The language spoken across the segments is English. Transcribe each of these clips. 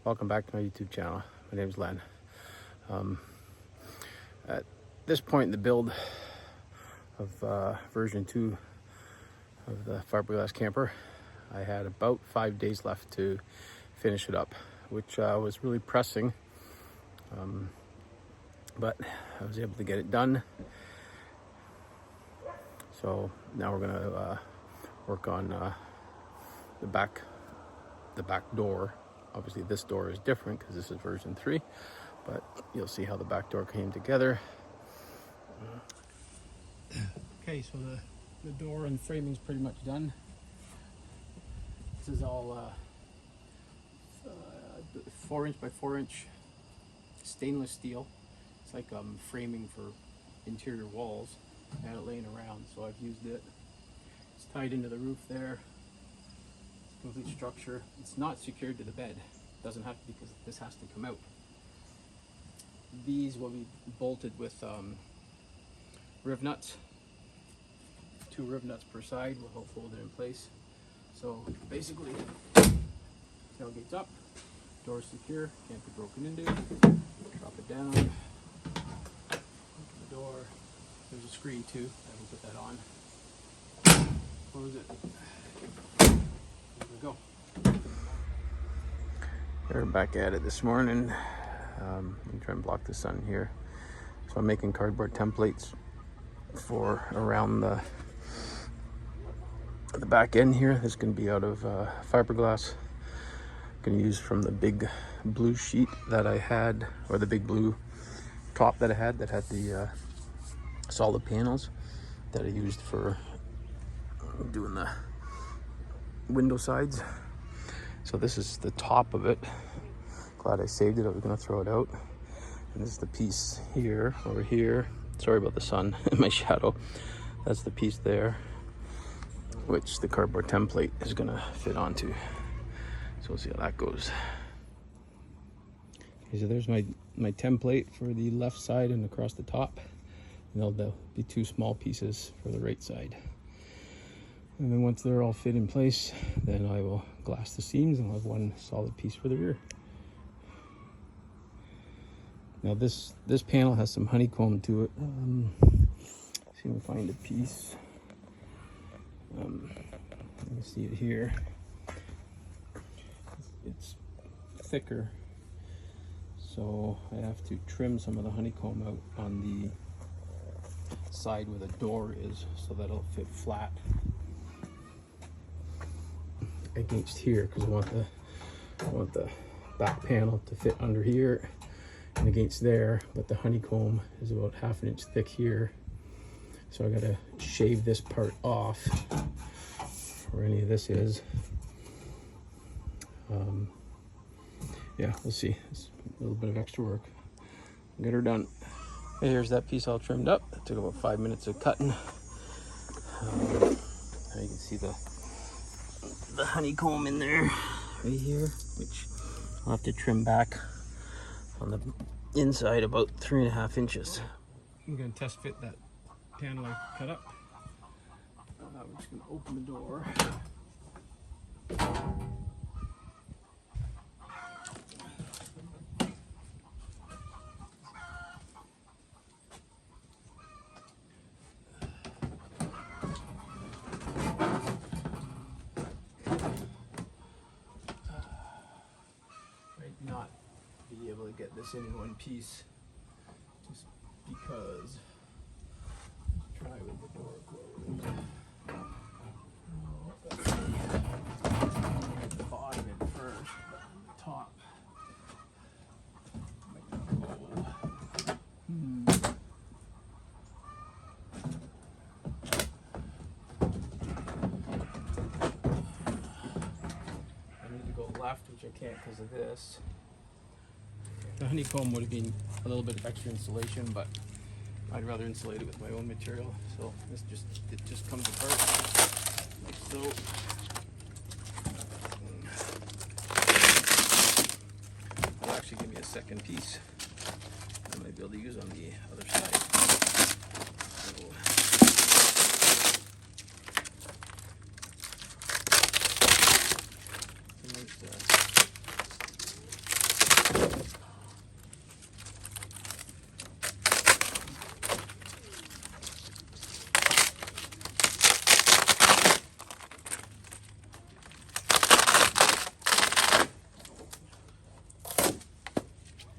Welcome back to my YouTube channel. My name is Len. At this point in the build of version 2 of the fiberglass camper, I had about 5 days left to finish it up, which was really pressing, but I was able to get it done. So now we're gonna work on the back door. Obviously this door is different because this is version 3, but you'll see how the back door came together. Okay, so the door and framing is pretty much done. This is all 4" by 4" stainless steel. It's like framing for interior walls. I had it laying around, so I've used it. It's tied into the roof there. Complete structure. It's not secured to the bed. It doesn't have to, because this has to come out. These will be bolted with riv nuts. 2 riv nuts per side will help hold it in place. So basically, tailgate's up, door's secure, can't be broken into. Drop it down. Open the door. There's a screen too. I will put that on. Close it. Go. We're back at it this morning. I'm trying to block the sun here. So I'm making cardboard templates for around the back end here. This is going to be out of fiberglass. I'm going to use from the big blue sheet that I had, or the big blue top that I had that had the solid panels that I used for doing the window sides. So this is the top of it. Glad I saved it. I was going to throw it out. And this is the piece here, over here. Sorry about the sun and my shadow. That's the piece there, which the cardboard template is going to fit onto. So we'll see how that goes. Okay, so there's my template for the left side and across the top. And there'll be 2 small pieces for the right side. And then once they're all fit in place, then I will glass the seams and I'll have 1 solid piece for the rear. Now this panel has some honeycomb to it. See if we find a piece. Let me see it here. It's thicker, so I have to trim some of the honeycomb out on the side where the door is, so that it'll fit flat against here, because I want the back panel to fit under here and against there, but the honeycomb is about 1/2 inch thick here, so I gotta shave this part off where any of this is. Yeah, we'll see. It's a little bit of extra work. Get her done. Okay, here's that piece all trimmed up. It took about 5 minutes of cutting. Now you can see the honeycomb in there, right here, which I'll have to trim back on the inside about 3.5 inches. I'm going to test fit that panel I cut up. We're just going to open the door. Not be able to get this in one piece, just because. Try with the door closed. Get the bottom in first, but the top might not hold. I need to go left, which I can't because of this. The honeycomb would have been a little bit of extra insulation, but I'd rather insulate it with my own material. So it just comes apart like so. It'll actually give me a second piece I might be able to use on the other side. So,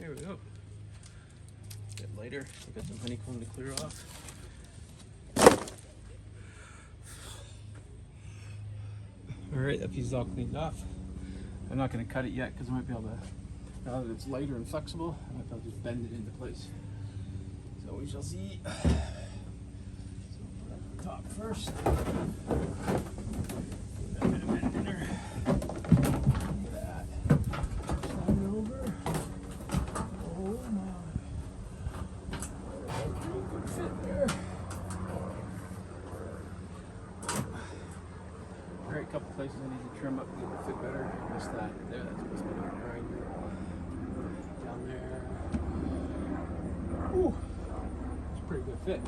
There we go. A bit lighter. We got some honeycomb to clear off. Alright, that piece is all cleaned off. I'm not going to cut it yet because I might be able to, now that it's lighter and flexible, I might be able to just bend it into place. So we shall see. So put up the top first. Get that bit of bend in there. Look at that. Slide it over. Oh my. That's a pretty good fit there. Alright, a couple places I need to trim up to get the fit better. Missed that. There, that's supposed to be right. Down there. Ooh, it's a pretty good fit.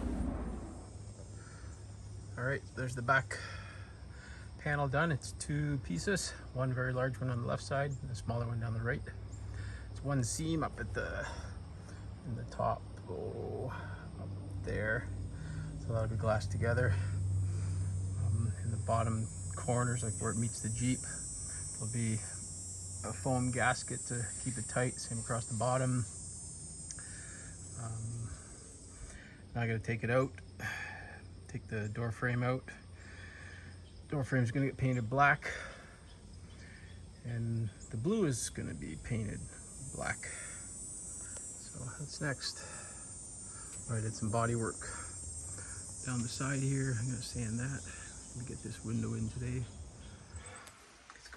Alright, there's the back panel done. It's 2 pieces. One very large one on the left side and a smaller one down the right. It's one seam up at in the top. Oh, up there. So that'll be glassed together. In the bottom corners, like where it meets the Jeep, there'll be a foam gasket to keep it tight. Same across the bottom. Now I gotta take it out, take the door frame out. Door frame's gonna get painted black, and the blue is gonna be painted black. So that's next. I did some body work down the side here. I'm gonna sand that. Let me get this window in today.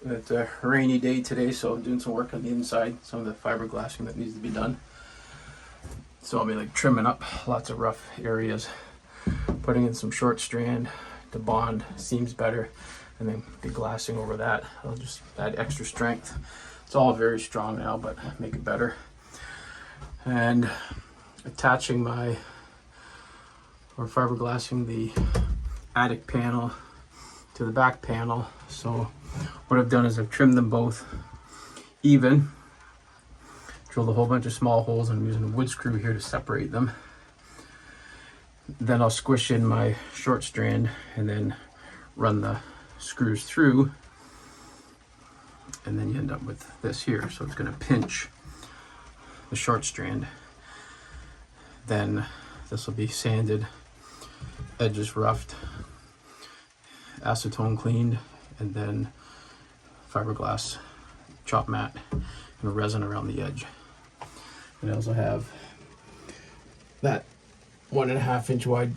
It's a rainy day today, so I'm doing some work on the inside, some of the fiberglassing that needs to be done. So I'll be like trimming up lots of rough areas, putting in some short strand to bond seams better, and then be glassing over that. I'll just add extra strength. It's all very strong now, but make it better. And attaching fiberglassing the attic panel to the back panel. So what I've done is I've trimmed them both even, drilled a whole bunch of small holes, and I'm using a wood screw here to separate them. Then I'll squish in my short strand and then run the screws through, and then you end up with this here. So it's going to pinch the short strand. Then this will be sanded, edges roughed, acetone cleaned, and then fiberglass chop mat and resin around the edge. And I also have that 1.5 inch wide.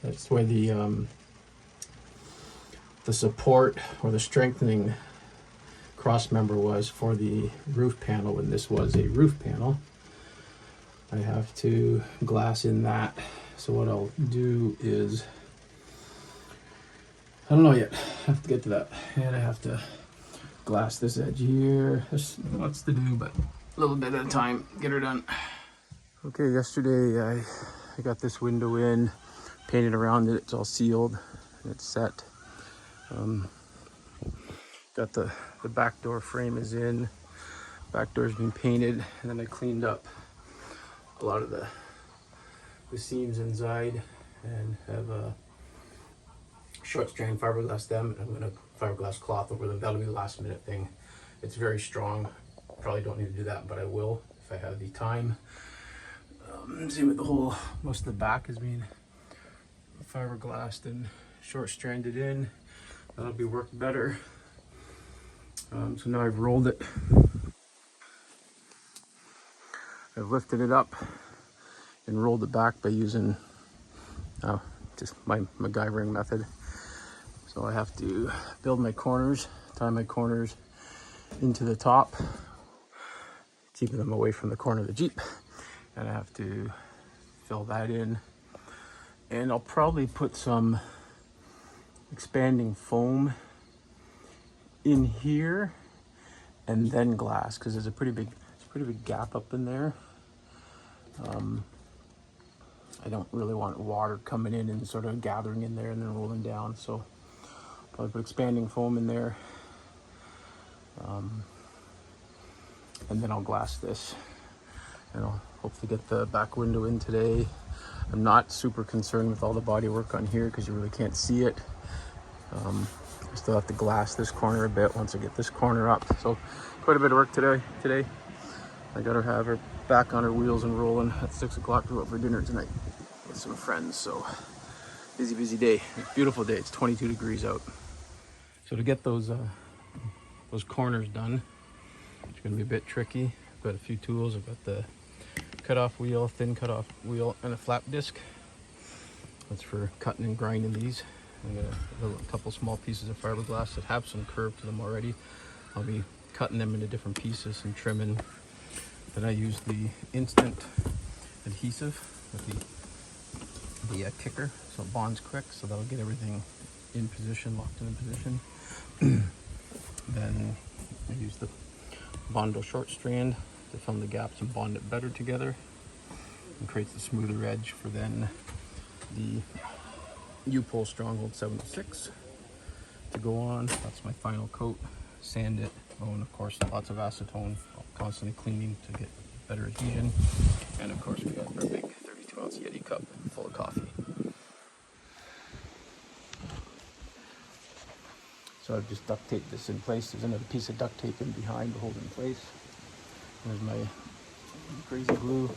That's where the support or the strengthening cross member was for the roof panel when this was a roof panel. I have to glass in that. So what I'll do is, I don't know yet, I have to get to that. And I have to glass this edge here. There's lots to do, but a little bit at a time, get her done. Okay, yesterday I got this window in, painted around it, it's all sealed and it's set. Got the back door frame is in, back door's been painted, and then I cleaned up a lot of the seams inside and have a short strand fiberglass them, and I'm gonna fiberglass cloth over them. That'll be the last minute thing. It's very strong. Probably don't need to do that, but I will if I have the time. Same with the whole, most of the back is being fiberglassed and short stranded in. That'll be worked better. So now I've rolled it. I've lifted it up and rolled it back by using just my MacGyvering method. So I have to build my corners, tie my corners into the top, keeping them away from the corner of the Jeep. And I have to fill that in. And I'll probably put some expanding foam in here and then glass, because there's a pretty big gap up in there. I don't really want water coming in and sort of gathering in there and then rolling down, so probably put expanding foam in there, and then I'll glass this, and I'll hopefully get the back window in today. I'm not super concerned with all the body work on here because you really can't see it. I still have to glass this corner a bit once I get this corner up, so quite a bit of work today. I gotta have her back on our wheels and rolling at 6 o'clock to go out for dinner tonight with some friends. So busy day. Beautiful day. It's 22 degrees out. So to get those corners done, it's going to be a bit tricky. I've got a few tools. I've got the cutoff wheel, thin cutoff wheel, and a flap disc. That's for cutting and grinding these. I got a couple small pieces of fiberglass that have some curve to them already. I'll be cutting them into different pieces and trimming. Then I use the instant adhesive with the kicker, so it bonds quick, so that'll get everything in position, locked in position. Then I use the Bondo short strand to fill in the gaps and bond it better together, and creates the smoother edge for then the U-Pole Stronghold 76 to go on. That's my final coat. Sand it. Oh, and of course lots of acetone, constantly cleaning to get better adhesion. And of course we got our big 32-ounce Yeti cup full of coffee. So I've just duct taped this in place. There's another piece of duct tape in behind to hold it in place. There's my crazy glue.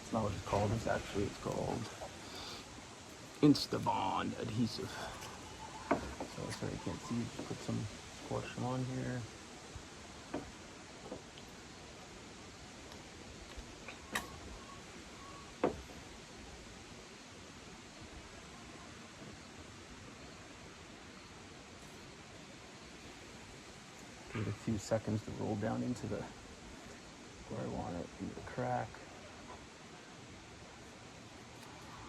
It's not what it's called. It's called Instabond adhesive. So sorry you can't see. Just put some portion on here. Give it a few seconds to roll down into the where I want it, into the crack.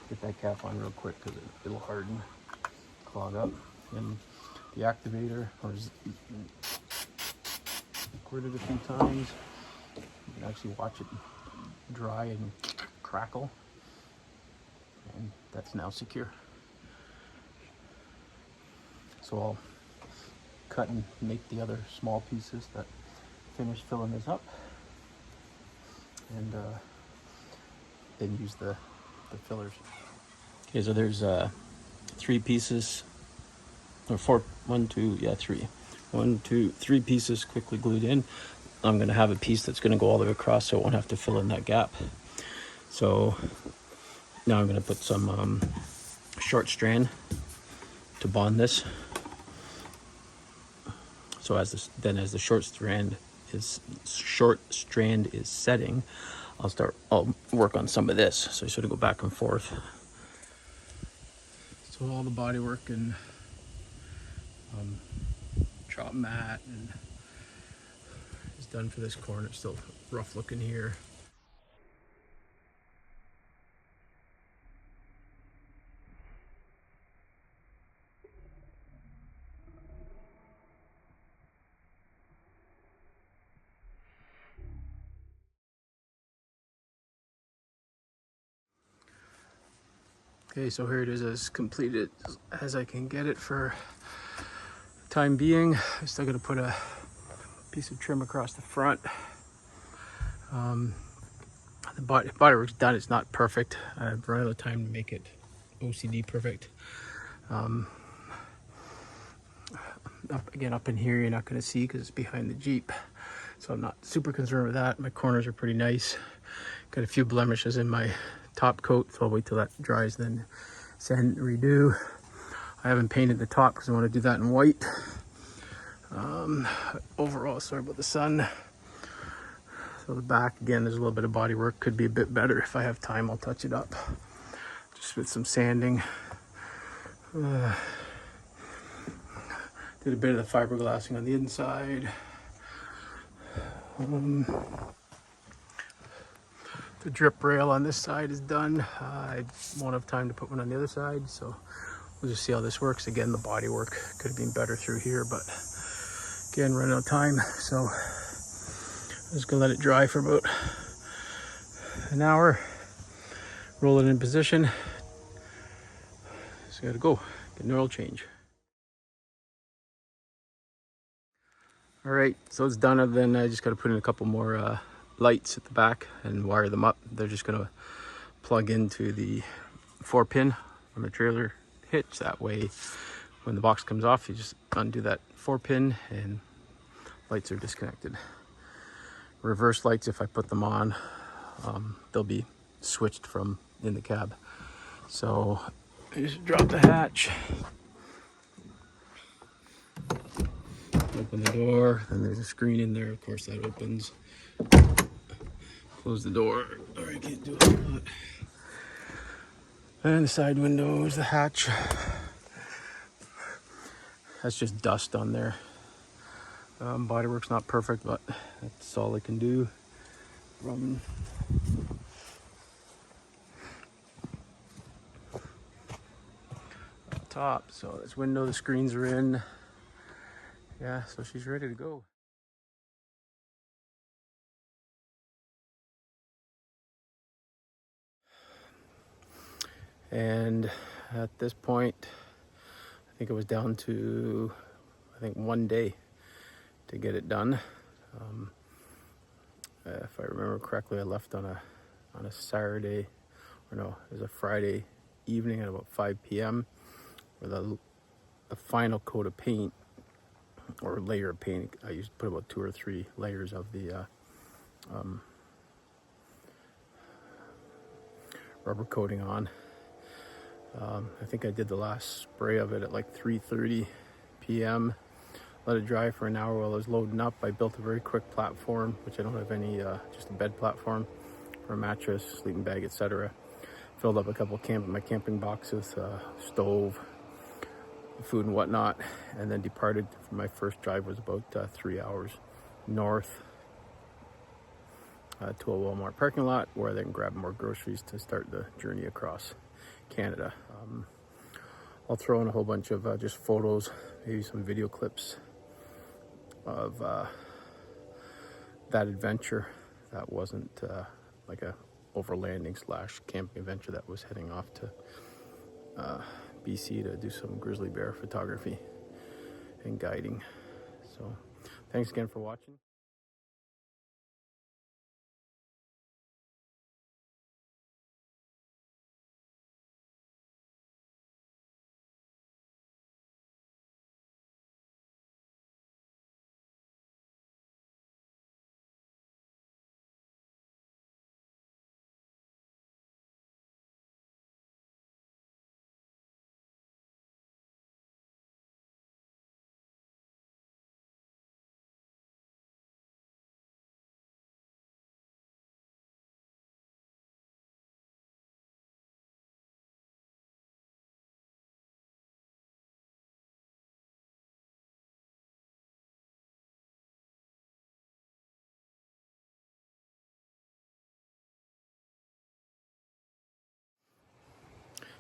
Get that cap on real quick because it'll harden, clog up. And the activator, or just squirt it a few times. You can actually watch it dry and crackle. And that's now secure. So I'll cut and make the other small pieces that finish filling this up. And then use the fillers. Okay, so there's 3 pieces, or 4, 1, 2, yeah, 3. 1, 2, 3 pieces quickly glued in. I'm gonna have a piece that's gonna go all the way across so I won't have to fill in that gap. So now I'm gonna put some short strand to bond this. So as the short strand is setting, I'll work on some of this. So I sort of go back and forth. So all the body work and chop mat and is done for this corner. It's still rough looking here. Okay, so here it is, as completed as I can get it for time being. I still got to put a piece of trim across the front. The bodywork's done. It's not perfect. I've run out of time to make it OCD perfect. Up in here, you're not going to see because it's behind the Jeep, so I'm not super concerned with that. My corners are pretty nice. Got a few blemishes in my top coat, so I'll wait till that dries, then sand and redo. I haven't painted the top because I want to do that in white. Overall, sorry about the sun. So the back, again, there's a little bit of body work. Could be a bit better. If I have time, I'll touch it up just with some sanding. Did a bit of the fiberglassing on the inside. The drip rail on this side is done. I won't have time to put one on the other side, so we'll just see how this works. Again, the body work could have been better through here, but again, running out of time, so I'm just gonna let it dry for about an hour. Roll it in position. Just gotta go get an oil change. All right, so it's done. Other than I just got to put in a couple more lights at the back and wire them up. They're just going to plug into the 4-pin from the trailer hitch. That way, when the box comes off, you just undo that 4-pin and lights are disconnected. reverse lights, if I put them on, they'll be switched from in the cab. So I just drop the hatch, open the door, and there's a screen in there. Of course, that opens. Close the door. All right, can't do it. And the side window is the hatch. That's just dust on there. Bodywork's not perfect, but that's all I can do. From up top, so this window, the screens are in. Yeah, so she's ready to go. And at this point, I think it was down to, I think, 1 day to get it done. If I remember correctly, I left on a Saturday, or no, it was a Friday evening at about 5 p.m. with the final coat of paint, or layer of paint. I used to put about 2 or 3 layers of the rubber coating on. I think I did the last spray of it at like 3:30 p.m. Let it dry for an hour while I was loading up. I built a very quick platform, which I don't have any, just a bed platform for a mattress, sleeping bag, etc. Filled up a couple my camping boxes, stove, food and whatnot, and then departed. For my first drive was about 3 hours north to a Walmart parking lot, where I then grabbed more groceries to start the journey across Canada. I'll throw in a whole bunch of just photos, maybe some video clips of that adventure. That wasn't like a overlanding / camping adventure. That was heading off to BC to do some grizzly bear photography and guiding. So thanks again for watching.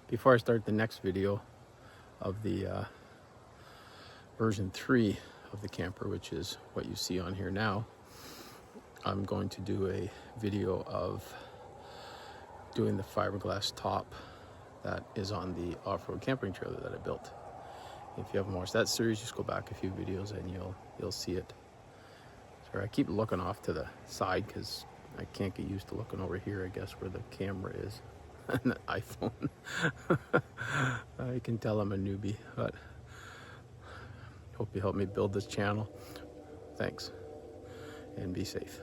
Before I start the next video of the version 3 of the camper, which is what you see on here now, I'm going to do a video of doing the fiberglass top that is on the off-road camping trailer that I built. If you haven't watched that series, just go back a few videos and you'll see it. Sorry, I keep looking off to the side because I can't get used to looking over here, I guess, where the camera is. And the iPhone. I can tell I'm a newbie, but hope you help me build this channel. Thanks, and be safe.